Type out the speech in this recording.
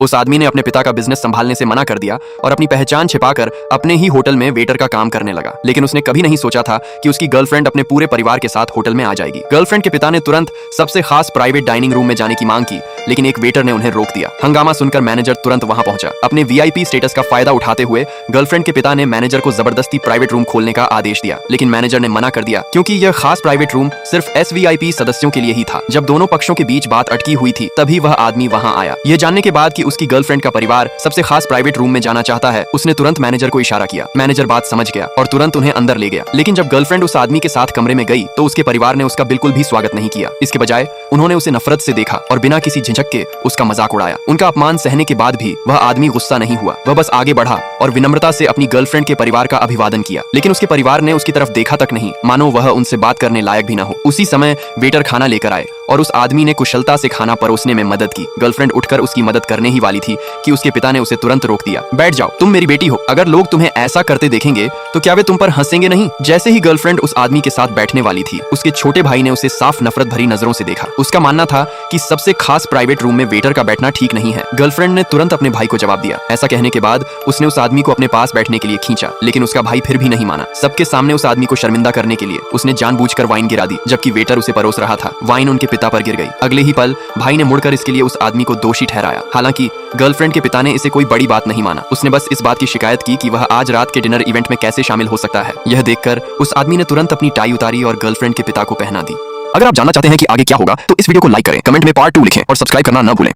उस आदमी ने अपने पिता का बिजनेस संभालने से मना कर दिया और अपनी पहचान छिपाकर अपने ही होटल में वेटर का काम करने लगा। लेकिन उसने कभी नहीं सोचा था कि उसकी गर्लफ्रेंड अपने पूरे परिवार के साथ होटल में आ जाएगी। गर्लफ्रेंड के पिता ने तुरंत सबसे खास प्राइवेट डाइनिंग रूम में जाने की मांग की, लेकिन एक वेटर ने उन्हें रोक दिया। हंगामा सुनकर मैनेजर तुरंत वहां पहुंचा। अपने वीआईपी स्टेटस का फायदा उठाते हुए गर्लफ्रेंड के पिता ने मैनेजर को जबरदस्ती प्राइवेट रूम खोलने का आदेश दिया, लेकिन मैनेजर ने मना कर दिया क्योंकि यह खास प्राइवेट रूम सिर्फ एसवीआईपी सदस्यों के लिए ही था। जब दोनों पक्षों के बीच बात अटकी हुई थी तभी वह आदमी वहां आया। यह जानने के बाद कि उसकी गर्लफ्रेंड का परिवार सबसे खास प्राइवेट रूम में जाना चाहता है, उसने तुरंत मैनेजर को इशारा किया। मैनेजर बात समझ गया और तुरंत उन्हें अंदर ले गया। लेकिन जब गर्लफ्रेंड उस आदमी के साथ कमरे में गई तो उसके परिवार ने उसका बिल्कुल भी स्वागत नहीं किया। इसके बजाय उन्होंने उसे नफरत से देखा और बिना किसी झिझक के उसका मजाक उड़ाया। उनका अपमान सहने के बाद भी वह आदमी गुस्सा नहीं हुआ। वह बस आगे बढ़ा और विनम्रता से अपनी गर्लफ्रेंड के परिवार का अभिवादन किया। लेकिन उसके परिवार ने उसकी तरफ देखा तक नहीं, मानो वह उनसे बात करने लायक भी ना हो। उसी समय वेटर खाना लेकर आए और उस आदमी ने कुशलता से खाना परोसने में मदद की। गर्लफ्रेंड उठकर उसकी मदद करने ही वाली थी कि उसके पिता ने उसे तुरंत रोक दिया। बैठ जाओ, तुम मेरी बेटी हो। अगर लोग तुम्हें ऐसा करते देखेंगे तो क्या वे तुम पर हंसेंगे नहीं? जैसे ही गर्लफ्रेंड उस आदमी के साथ बैठने वाली थी, उसके छोटे भाई ने उसे साफ नफरत भरी नजरों से देखा। उसका मानना था कि सबसे खास प्राइवेट रूम में वेटर का बैठना ठीक नहीं है। गर्लफ्रेंड ने तुरंत अपने भाई को जवाब दिया। ऐसा कहने के बाद उसने उस आदमी को अपने पास बैठने के लिए खींचा, लेकिन उसका भाई फिर भी नहीं माना। सबके सामने उस आदमी को शर्मिंदा करने के लिए उसने जानबूझकर वाइन गिरा दी, जबकि वेटर उसे परोस रहा था। वाइन उनके पिता पर गिर गई। अगले ही पल भाई ने मुड़कर इसके लिए उस आदमी को दोषी ठहराया। हालांकि गर्लफ्रेंड के पिता ने इसे कोई बड़ी बात नहीं माना। उसने बस इस बात की शिकायत की कि वह आज रात के डिनर इवेंट में कैसे शामिल हो सकता है। यह देखकर उस आदमी ने तुरंत अपनी टाई उतारी और गर्लफ्रेंड के पिता को पहना दी। अगर आप जानना चाहते हैं कि आगे क्या होगा तो इस वीडियो को लाइक करें, कमेंट में पार्ट 2 लिखें और सब्सक्राइब करना न भूलें।